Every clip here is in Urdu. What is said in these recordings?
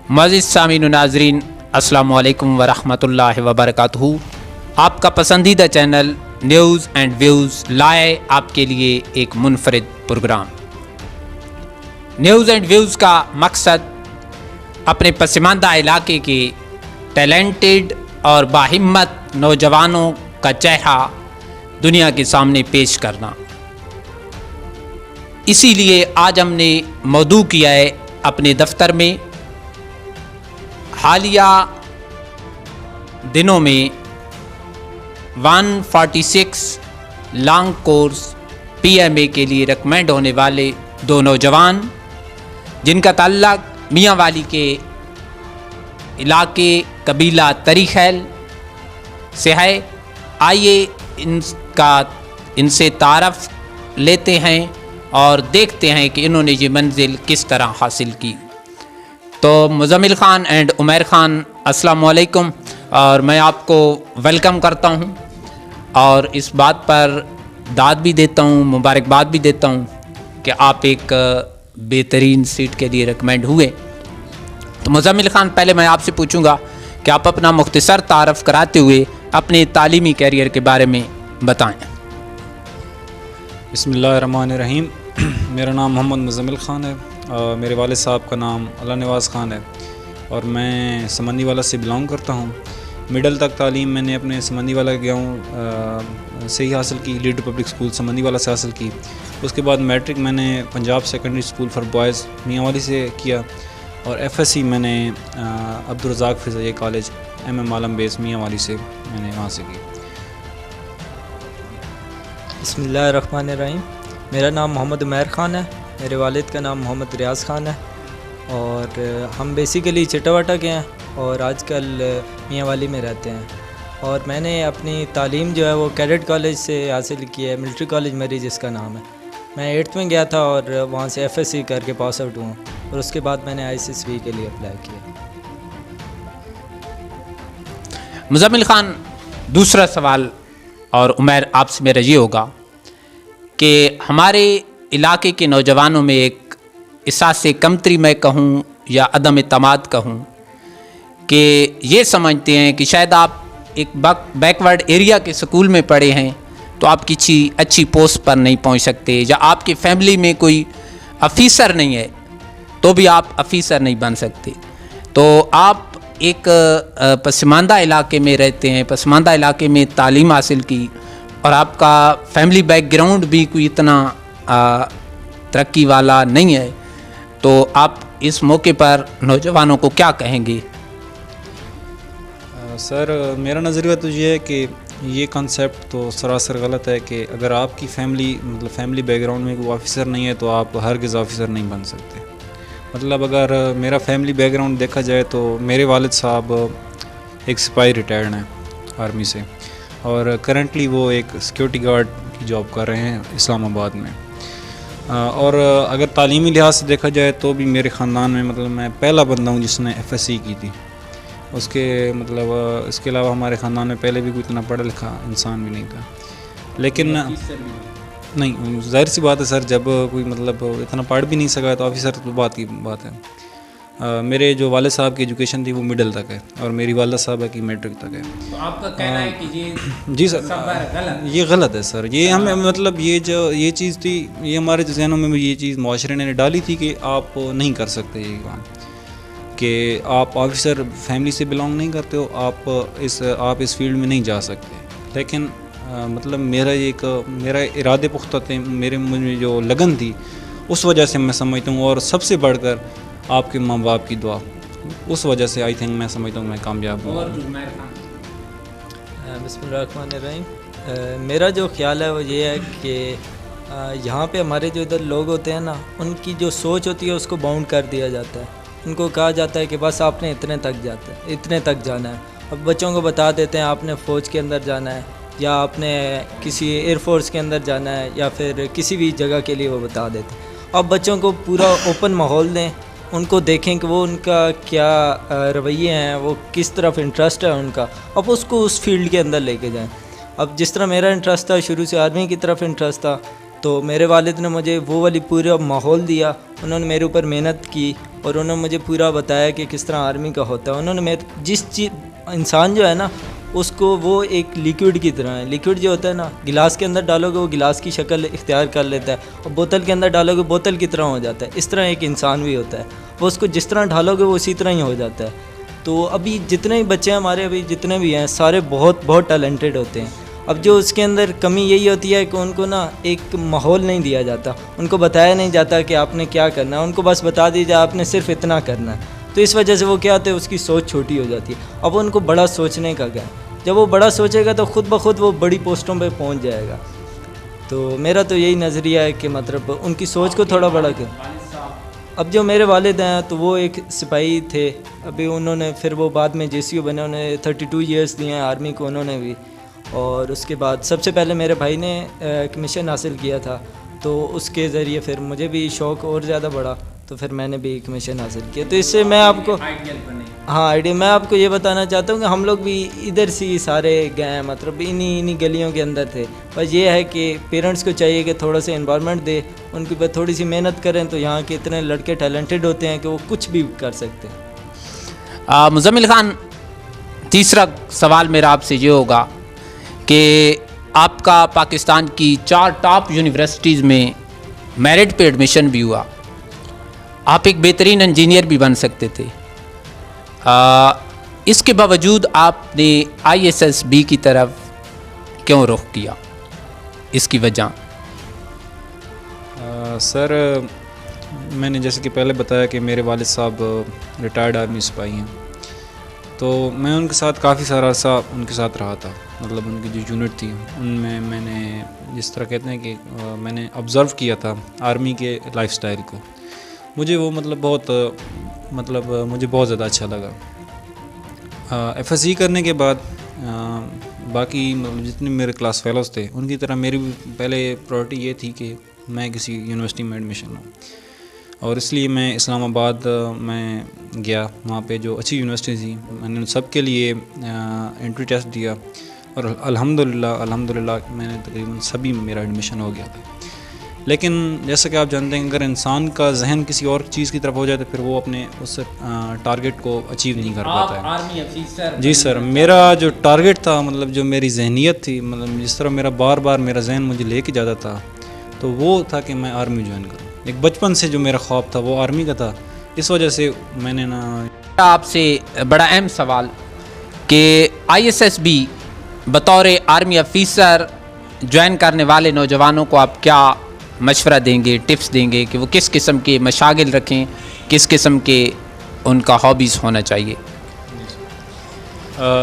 معزز سامعین و ناظرین، السلام علیکم ورحمۃ اللہ وبرکاتہ۔ آپ کا پسندیدہ چینل نیوز اینڈ ویوز لائے آپ کے لیے ایک منفرد پروگرام۔ نیوز اینڈ ویوز کا مقصد اپنے پسماندہ علاقے کے ٹیلنٹڈ اور باہمت نوجوانوں کا چہرہ دنیا کے سامنے پیش کرنا۔ اسی لیے آج ہم نے موضوع کیا ہے اپنے دفتر میں حالیہ دنوں میں 146 لانگ کورس PMA کے لیے ریکمینڈ ہونے والے دو نوجوان جن کا تعلق میاں والی کے علاقے قبیلہ تری خیل سے ہے۔ آئیے ان سے تعارف لیتے ہیں اور دیکھتے ہیں کہ انہوں نے یہ منزل کس طرح حاصل کی۔ تو مزمل خان اینڈ عمیر خان، السلام علیکم، اور میں آپ کو ویلکم کرتا ہوں اور اس بات پر داد بھی دیتا ہوں، مبارکباد بھی دیتا ہوں کہ آپ ایک بہترین سیٹ کے لیے ریکمینڈ ہوئے۔ تو مزمل خان، پہلے میں آپ سے پوچھوں گا کہ آپ اپنا مختصر تعارف کراتے ہوئے اپنے تعلیمی کیریئر کے بارے میں بتائیں۔ بسم اللہ الرحمن الرحیم۔ میرا نام محمد مزمل خان ہے، میرے والد صاحب کا نام اللہ نواز خان ہے اور میں سمندی والا سے بلانگ کرتا ہوں۔ مڈل تک تعلیم میں نے اپنے سمندی والا گاؤں سے ہی حاصل کی، لیڈر پبلک سکول سمندی والا سے حاصل کی۔ اس کے بعد میٹرک میں نے Punjab secondary school for boys میاں والی سے کیا اور FSC میں نے عبدالرزاق فضائیہ کالج MM عالم بیس میاں والی سے میں نے وہاں سے کی۔ بسم اللہ الرحمن الرحیم۔ میرا نام محمد عمیر خان ہے، میرے والد کا نام محمد ریاض خان ہے اور ہم بیسیکلی چٹاواٹا کے ہیں اور آج کل میاں والی میں رہتے ہیں۔ اور میں نے اپنی تعلیم جو ہے وہ کیڈٹ کالج سے حاصل کی ہے، ملٹری کالج میری جس کا نام ہے۔ میں 8th میں گیا تھا اور وہاں سے FSC کر کے پاس آؤٹ ہوں اور اس کے بعد میں نے ISSB کے لیے اپلائی کیا۔ مزمل خان، دوسرا سوال اور عمیر آپ سے میرا یہ ہوگا کہ ہمارے علاقے کے نوجوانوں میں ایک احساس کمتری میں کہوں یا عدم اعتماد کہوں کہ یہ سمجھتے ہیں کہ شاید آپ ایک بیکورڈ ایریا کے سکول میں پڑھے ہیں تو آپ کسی اچھی پوسٹ پر نہیں پہنچ سکتے، یا آپ کی فیملی میں کوئی افیسر نہیں ہے تو بھی آپ افیسر نہیں بن سکتے۔ تو آپ ایک پسماندہ علاقے میں رہتے ہیں، پسماندہ علاقے میں تعلیم حاصل کی اور آپ کا فیملی بیک گراؤنڈ بھی کوئی اتنا ترقی والا نہیں ہے، تو آپ اس موقع پر نوجوانوں کو کیا کہیں گے؟ سر، میرا نظریہ تو یہ ہے کہ یہ کنسیپٹ تو سراسر غلط ہے کہ اگر آپ کی فیملی بیک گراؤنڈ میں کوئی آفیسر نہیں ہے تو آپ ہرگز آفیسر نہیں بن سکتے۔ مطلب اگر میرا فیملی بیک گراؤنڈ دیکھا جائے تو میرے والد صاحب ایک سپاہی ریٹائرڈ ہیں آرمی سے اور کرنٹلی وہ ایک سیکیورٹی گارڈ کی جاب کر رہے ہیں اسلام آباد میں۔ اور اگر تعلیمی لحاظ سے دیکھا جائے تو بھی میرے خاندان میں میں پہلا بندہ ہوں جس نے FSC کی تھی۔ اس کے علاوہ ہمارے خاندان میں پہلے بھی کوئی اتنا پڑھا لکھا انسان بھی نہیں تھا، لیکن نہیں، ظاہر سی بات ہے سر، جب کوئی اتنا پڑھ بھی نہیں سکا تو آفیسر تو بات ہے۔ میرے جو والد صاحب کی ایجوکیشن تھی وہ مڈل تک ہے اور میری والدہ صاحبہ کی میٹرک تک ہے۔ تو آپ کا کہنا ہے کہ یہ جی سر، یہ غلط ہے سر۔ یہ ہمیں یہ چیز تھی، یہ ہمارے ذہنوں میں یہ چیز معاشرے نے ڈالی تھی کہ آپ نہیں کر سکتے یہ کام، کہ آپ آفیسر فیملی سے بلانگ نہیں کرتے ہو، آپ اس فیلڈ میں نہیں جا سکتے۔ لیکن میرا ارادے پختہ تھے، مجھے جو لگن تھی اس وجہ سے میں سمجھتا ہوں، اور سب سے بڑھ کر آپ کے ماں باپ کی دعا، اس وجہ سے آئی تھنک میں سمجھتا ہوں میں کامیاب ہوں۔ بسم اللہ الرحمن الرحیم۔ میرا جو خیال ہے وہ یہ ہے کہ یہاں پہ ہمارے جو ادھر لوگ ہوتے ہیں نا، ان کی جو سوچ ہوتی ہے اس کو باؤنڈ کر دیا جاتا ہے۔ ان کو کہا جاتا ہے کہ بس آپ نے اتنے تک جانا ہے۔ اب بچوں کو بتا دیتے ہیں آپ نے فوج کے اندر جانا ہے یا آپ نے کسی ایئر فورس کے اندر جانا ہے یا پھر کسی بھی جگہ کے لیے وہ بتا دیتے ہیں۔ اب بچوں کو پورا اوپن ماحول دیں، ان کو دیکھیں کہ وہ ان کا کیا رویے ہیں، وہ کس طرف انٹرسٹ ہے ان کا، اب اس کو اس فیلڈ کے اندر لے کے جائیں۔ اب جس طرح میرا انٹرسٹ تھا شروع سے آرمی کی طرف انٹرسٹ تھا، تو میرے والد نے مجھے وہ والی پورا ماحول دیا، انہوں نے میرے اوپر محنت کی اور انہوں نے مجھے پورا بتایا کہ کس طرح آرمی کا ہوتا ہے. انہوں نے جس چیز انسان جو ہے نا اس کو وہ ایک لیکوڈ کی طرح ہے. لیکوڈ جو ہوتا ہے نا گلاس کے اندر ڈالو گے وہ گلاس کی شکل اختیار کر لیتا ہے، اور بوتل کے اندر ڈالو گے بوتل کی طرح ہو جاتا ہے. اس طرح ایک انسان بھی ہوتا ہے، وہ اس کو جس طرح ڈالو گے وہ اسی طرح ہی ہو جاتا ہے. تو ابھی جتنے بھی بچے ہیں ہمارے، ابھی جتنے بھی ہیں سارے بہت بہت ٹیلنٹڈ ہوتے ہیں. اب جو اس کے اندر کمی یہی ہوتی ہے کہ ان کو نا ایک ماحول نہیں دیا جاتا، ان کو بتایا نہیں جاتا کہ آپ نے کیا کرنا ہے، ان کو بس بتا دی جائے آپ نے صرف اتنا کرنا ہے. تو اس وجہ سے وہ کیا ہوتا ہے، اس کی سوچ چھوٹی ہو جاتی ہے. اب ان کو بڑا سوچنے کا کیا ہے، جب وہ بڑا سوچے گا تو خود بخود وہ بڑی پوسٹوں پہ پہنچ جائے گا. تو میرا تو یہی نظریہ ہے کہ مطلب ان کی سوچ کو تھوڑا بڑا کریں. اب جو میرے والد ہیں تو وہ ایک سپاہی تھے، ابھی انہوں نے پھر وہ بعد میں JCO بنے، انہوں نے 32 ایئرس دیے ہیں آرمی کو انہوں نے بھی. اور اس کے بعد سب سے پہلے میرے بھائی نے کمیشن حاصل کیا تھا، تو اس کے ذریعے پھر مجھے بھی شوق اور زیادہ بڑھا، تو پھر میں نے بھی کمیشن حاصل کیا. تو اس سے میں آپ کو آئیڈیا میں آپ کو یہ بتانا چاہتا ہوں کہ ہم لوگ بھی ادھر سے ہی سارے گئے ہیں، مطلب انہی گلیوں کے اندر تھے. بس یہ ہے کہ پیرنٹس کو چاہیے کہ تھوڑا سا انوائرمنٹ دے، ان کے اوپر تھوڑی سی محنت کریں، تو یہاں کے اتنے لڑکے ٹیلنٹڈ ہوتے ہیں کہ وہ کچھ بھی کر سکتے ہیں. مزمل خان، تیسرا سوال میرا آپ سے یہ ہوگا کہ آپ کا پاکستان کی 4 ٹاپ یونیورسٹیز میں میرٹ پہ ایڈمیشن بھی ہوا، آپ ایک بہترین انجینئر بھی بن سکتے تھے، اس کے باوجود آپ نے ISSB کی طرف کیوں رخ کیا، اس کی وجہ؟ سر میں نے جیسے کہ پہلے بتایا کہ میرے والد صاحب ریٹائرڈ آرمی سپاہی ہیں، تو میں ان کے ساتھ کافی سارا عرصہ ان کے ساتھ رہا تھا. مطلب ان کی جو یونٹ تھی ان میں نے جس طرح کہتے ہیں کہ میں نے آبزرو کیا تھا آرمی کے لائف سٹائل کو. مجھے وہ مجھے بہت زیادہ اچھا لگا. FSC کرنے کے بعد باقی جتنے میرے کلاس فیلوز تھے ان کی طرح میری بھی پہلے پرائورٹی یہ تھی کہ میں کسی یونیورسٹی میں ایڈمیشن لوں، اور اس لیے میں اسلام آباد میں گیا. وہاں پہ جو اچھی یونیورسٹی تھی میں نے ان سب کے لیے انٹری ٹیسٹ دیا، اور الحمدللہ میں نے تقریباً سبھی میں میرا ایڈمیشن ہو گیا تھا. لیکن جیسا کہ آپ جانتے ہیں اگر انسان کا ذہن کسی اور چیز کی طرف ہو جائے تو پھر وہ اپنے اس ٹارگیٹ کو اچیو نہیں کر پاتا ہے. Army officer? جی سر، میرا جو ٹارگیٹ تھا، مطلب جو میری ذہنیت تھی، مطلب جس طرح میرا بار بار میرا ذہن مجھے لے کے جاتا تھا، تو وہ تھا کہ میں آرمی جوائن کروں. ایک بچپن سے جو میرا خواب تھا وہ آرمی کا تھا، اس وجہ سے میں نے آپ سے بڑا اہم سوال کہ ISSB بطور آرمی افیسر جوائن کرنے والے نوجوانوں کو آپ کیا مشورہ دیں گے، ٹپس دیں گے کہ وہ کس قسم کے مشاغل رکھیں، کس قسم کے ان کا ہابیز ہونا چاہیے؟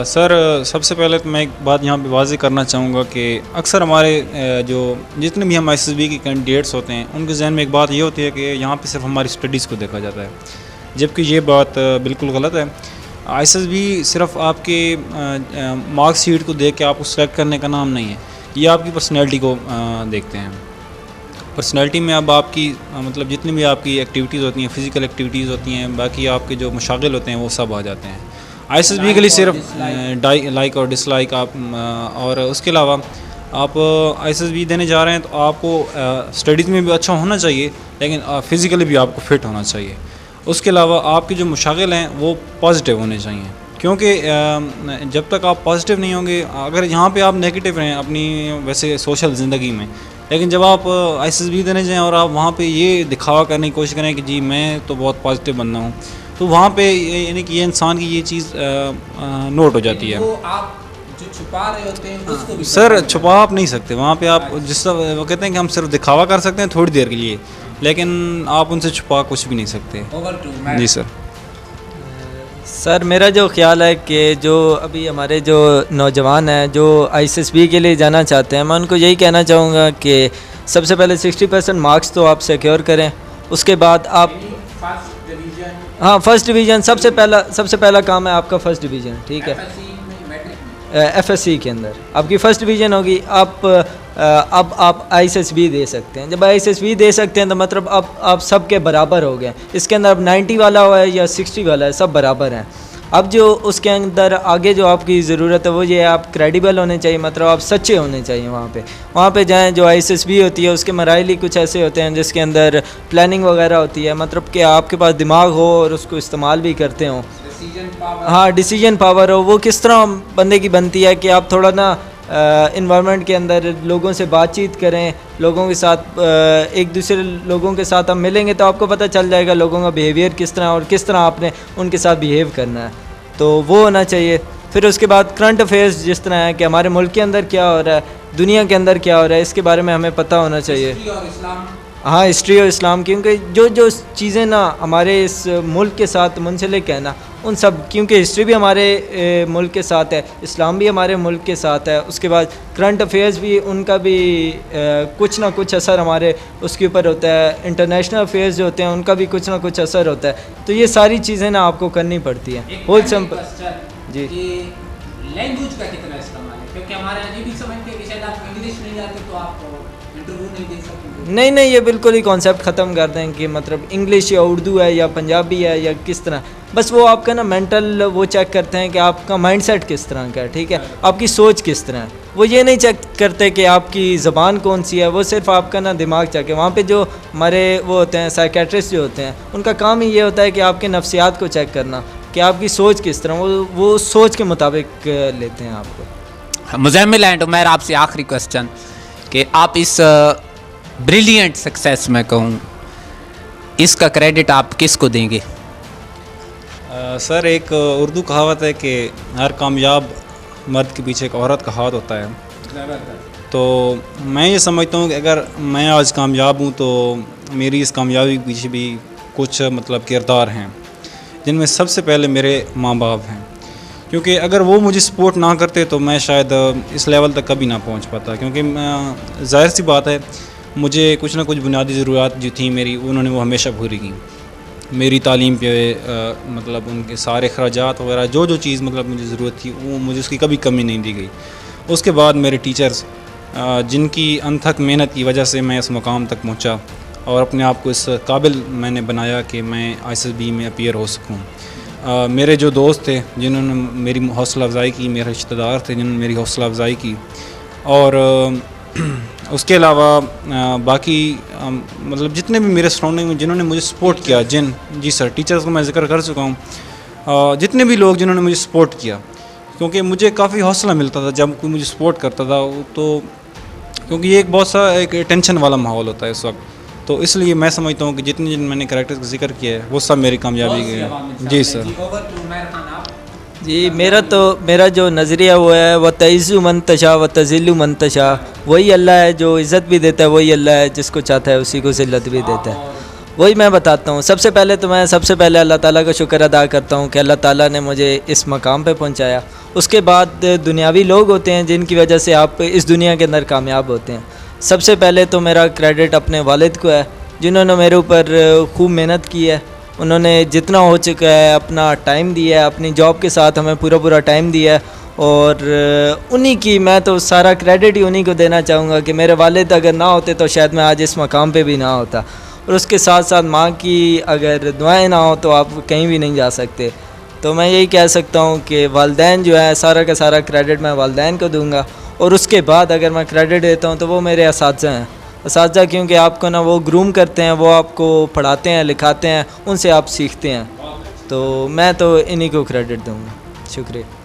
سر سب سے پہلے تو میں ایک بات یہاں پہ واضح کرنا چاہوں گا کہ اکثر ہمارے جو جتنے بھی ہم ISSB کے کینڈیڈیٹس ہوتے ہیں ان کے ذہن میں ایک بات یہ ہوتی ہے کہ یہاں پہ صرف ہماری اسٹڈیز کو دیکھا جاتا ہے، جبکہ یہ بات بالکل غلط ہے. ISSB صرف آپ کے مارک شیٹ کو دیکھ کے آپ کو سلیکٹ کرنے کا نام نہیں ہے، یہ آپ کی پرسنالٹی کو دیکھتے ہیں. پرسنالٹی میں اب آپ کی مطلب جتنی بھی آپ کی ایکٹیویٹیز ہوتی ہیں، فزیکل ایکٹیویٹیز ہوتی ہیں، باقی آپ کے جو مشاغل ہوتے ہیں وہ سب آ جاتے ہیں. ISSB کے لیے صرف لائک اور ڈس لائک آپ، اور اس کے علاوہ آپ ISSB دینے جا رہے ہیں تو آپ کو اسٹڈیز میں بھی اچھا ہونا چاہیے، لیکن فزیکلی بھی آپ کو فٹ ہونا چاہیے. اس کے علاوہ آپ کے جو مشاغل ہیں وہ پازیٹیو ہونے چاہیے، کیونکہ جب تک آپ پازیٹیو نہیں ہوں گے، اگر یہاں پہ آپ نیگیٹو رہیں اپنی ویسے سوشل زندگی میں، لیکن جب آپ ISSB دینے جائیں اور آپ وہاں پہ یہ دکھاوا کرنے کی کوشش کریں کہ جی میں تو بہت پازیٹیو بندہ ہوں، تو وہاں پہ یعنی کہ یہ انسان کی یہ چیز نوٹ ہو جاتی ہے. جو چھپا رہے ہوتے ہیں اس کو بھی سر چھپا آپ نہیں سکتے، وہاں پہ آپ جس طرح وہ کہتے ہیں کہ ہم صرف دکھاوا کر سکتے ہیں تھوڑی دیر کے لیے، لیکن آپ ان سے چھپا کچھ بھی نہیں سکتے. جی سر. سر میرا جو خیال ہے کہ جو ابھی ہمارے جو نوجوان ہیں جو ISSB کے لیے جانا چاہتے ہیں، میں ان کو یہی کہنا چاہوں گا کہ سب سے پہلے 60% مارکس تو آپ سیکیور کریں. اس کے بعد آپ فرسٹ ڈویژن سب سے پہلا کام ہے آپ کا فرسٹ ڈویژن. ٹھیک ہے، FSC کے اندر آپ کی فرسٹ ڈویژن ہوگی، اب آپ ISSB دے سکتے ہیں. جب ISSB دے سکتے ہیں تو مطلب اب آپ سب کے برابر ہو گئے. اس کے اندر اب 90 والا ہوا ہے یا 60 والا ہے، سب برابر ہیں. اب جو اس کے اندر آگے جو آپ کی ضرورت ہے وہ یہ ہے آپ کریڈیبل ہونے چاہیے, مطلب آپ سچے ہونے چاہیے وہاں پہ جائیں. جو ISSB ہوتی ہے اس کے مراحل ہی کچھ ایسے ہوتے ہیں جس کے اندر پلاننگ وغیرہ ہوتی ہے, مطلب کہ آپ کے پاس دماغ ہو اور اس کو استعمال بھی کرتے ہوں. ہاں ڈیسیجن پاور ہو. وہ کس طرح بندے کی بنتی ہے کہ آپ تھوڑا نا انوائرمنٹ کے اندر لوگوں سے بات چیت کریں, لوگوں کے ساتھ ایک دوسرے لوگوں کے ساتھ آپ ملیں گے تو آپ کو پتہ چل جائے گا لوگوں کا بیہیویئر کس طرح اور کس طرح آپ نے ان کے ساتھ بیہیو کرنا ہے, تو وہ ہونا چاہیے. پھر اس کے بعد کرنٹ افیئرس جس طرح ہے کہ ہمارے ملک کے اندر کیا ہو رہا ہے, دنیا کے اندر کیا ہو رہا ہے, اس کے بارے میں ہمیں پتہ ہونا چاہیے. ہاں ہسٹری اور اسلام, کیونکہ جو چیزیں نا ہمارے اس ملک کے ساتھ منسلک ہیں نا ان سب, کیونکہ ہسٹری بھی ہمارے ملک کے ساتھ ہے, اسلام بھی ہمارے ملک کے ساتھ ہے, اس کے بعد کرنٹ افیئرز بھی ان کا بھی کچھ نہ کچھ اثر ہمارے اس کے اوپر ہوتا ہے, انٹرنیشنل افیئرز جو ہوتے ہیں ان کا بھی کچھ نہ کچھ اثر ہوتا ہے. تو یہ ساری چیزیں نا آپ کو کرنی پڑتی ہیں. ہول سمپل جی لینگویج کا کتنا استعمال ہے, کیونکہ ہمارے یہاں یہ بھی سمجھتے ہیں کہ شاید آپ انگلش نہیں آتے تو آپ انٹرویو نہیں دے سکتے. نہیں, یہ بالکل ہی کانسیپٹ ختم کر دیں کہ مطلب انگلش یا اردو ہے یا پنجابی ہے یا کس طرح, بس وہ آپ کا نا مینٹل وہ چیک کرتے ہیں کہ آپ کا مائنڈ سیٹ کس طرح کا ہے, ٹھیک ہے, آپ کی سوچ کس طرح ہے. وہ یہ نہیں چیک کرتے کہ آپ کی زبان کون سی ہے, وہ صرف آپ کا نا دماغ چیک ہے. وہاں پہ جو ہمارے وہ ہوتے ہیں سائیکیٹرسٹ جو ہوتے ہیں ان کا کام ہی یہ ہوتا ہے کہ آپ کے نفسیات کو چیک کرنا کہ آپ کی سوچ کس طرح, وہ سوچ کے مطابق لیتے ہیں آپ کو. مزمل اینڈ عمیر, آپ سے آخری کوسچن کہ آپ اس بریلینٹ سکسیس میں کہوں اس کا کریڈٹ آپ کس کو دیں گے؟ سر ایک اردو کہاوت ہے کہ ہر کامیاب مرد کے پیچھے ایک عورت کا ہاتھ ہوتا ہے. تو میں یہ سمجھتا ہوں کہ اگر میں آج کامیاب ہوں تو میری اس کامیابی کے پیچھے بھی کچھ مطلب کردار ہیں جن میں سب سے پہلے میرے ماں باپ ہیں, کیونکہ اگر وہ مجھے سپورٹ نہ کرتے تو میں شاید اس لیول تک کبھی نہ پہنچ پاتا. کیونکہ ظاہر سی بات ہے مجھے کچھ نہ کچھ بنیادی ضروریات جو تھیں میری انہوں نے وہ ہمیشہ پوری کی. میری تعلیم پہ مطلب ان کے سارے اخراجات وغیرہ جو چیز مطلب مجھے ضرورت تھی وہ مجھے اس کی کبھی کمی نہیں دی گئی. اس کے بعد میرے ٹیچرز جن کی انتھک محنت کی وجہ سے میں اس مقام تک پہنچا اور اپنے آپ کو اس قابل میں نے بنایا کہ میں ISSB میں اپیئر ہو سکوں. میرے جو دوست تھے جنہوں نے میری حوصلہ افزائی کی, میرے رشتہ دار تھے جنہوں نے میری حوصلہ افزائی کی, اور اس کے علاوہ باقی مطلب جتنے بھی میرے سراؤنڈنگ میں جنہوں نے مجھے سپورٹ کیا, جی سر ٹیچرز کو میں ذکر کر چکا ہوں, جتنے بھی لوگ جنہوں نے مجھے سپورٹ کیا, کیونکہ مجھے کافی حوصلہ ملتا تھا جب کوئی مجھے سپورٹ کرتا تھا. تو کیونکہ یہ ایک بہت سا ایک ٹینشن والا ماحول ہوتا ہے اس وقت, تو اس لیے میں سمجھتا ہوں کہ جن میں نے کریکٹرز کا ذکر کیا ہے وہ سب میری کامیابی کے ہیں. جی سر. جی میرا جو نظریہ وہ ہے وہ تعز من تشاء و تذل من تشاء, وہی اللہ ہے جو عزت بھی دیتا ہے, وہی اللہ ہے جس کو چاہتا ہے اسی کو ذلت بھی دیتا ہے. وہی میں بتاتا ہوں. سب سے پہلے اللہ تعالیٰ کا شکر ادا کرتا ہوں کہ اللہ تعالیٰ نے مجھے اس مقام پہ پہنچایا. اس کے بعد دنیاوی لوگ ہوتے ہیں جن کی وجہ سے آپ اس دنیا کے اندر کامیاب ہوتے ہیں. سب سے پہلے تو میرا کریڈٹ اپنے والد کو ہے جنہوں نے میرے اوپر خوب محنت کی ہے. انہوں نے جتنا ہو چکا ہے اپنا ٹائم دیا ہے, اپنی جاب کے ساتھ ہمیں پورا ٹائم دیا ہے, اور انہی کی میں تو سارا کریڈٹ ہی انہی کو دینا چاہوں گا کہ میرے والد اگر نہ ہوتے تو شاید میں آج اس مقام پہ بھی نہ ہوتا. اور اس کے ساتھ ماں کی اگر دعائیں نہ ہوں تو آپ کہیں بھی نہیں جا سکتے. تو میں یہی کہہ سکتا ہوں کہ والدین جو ہے سارا کا سارا کریڈٹ میں والدین کو دوں گا. اور اس کے بعد اگر میں کریڈٹ دیتا ہوں تو وہ میرے اساتذہ ہیں. اساتذہ کیونکہ آپ کو نا وہ گروم کرتے ہیں, وہ آپ کو پڑھاتے ہیں, لکھاتے ہیں, ان سے آپ سیکھتے ہیں. تو میں تو انہی کو کریڈٹ دوں گا. شکریہ.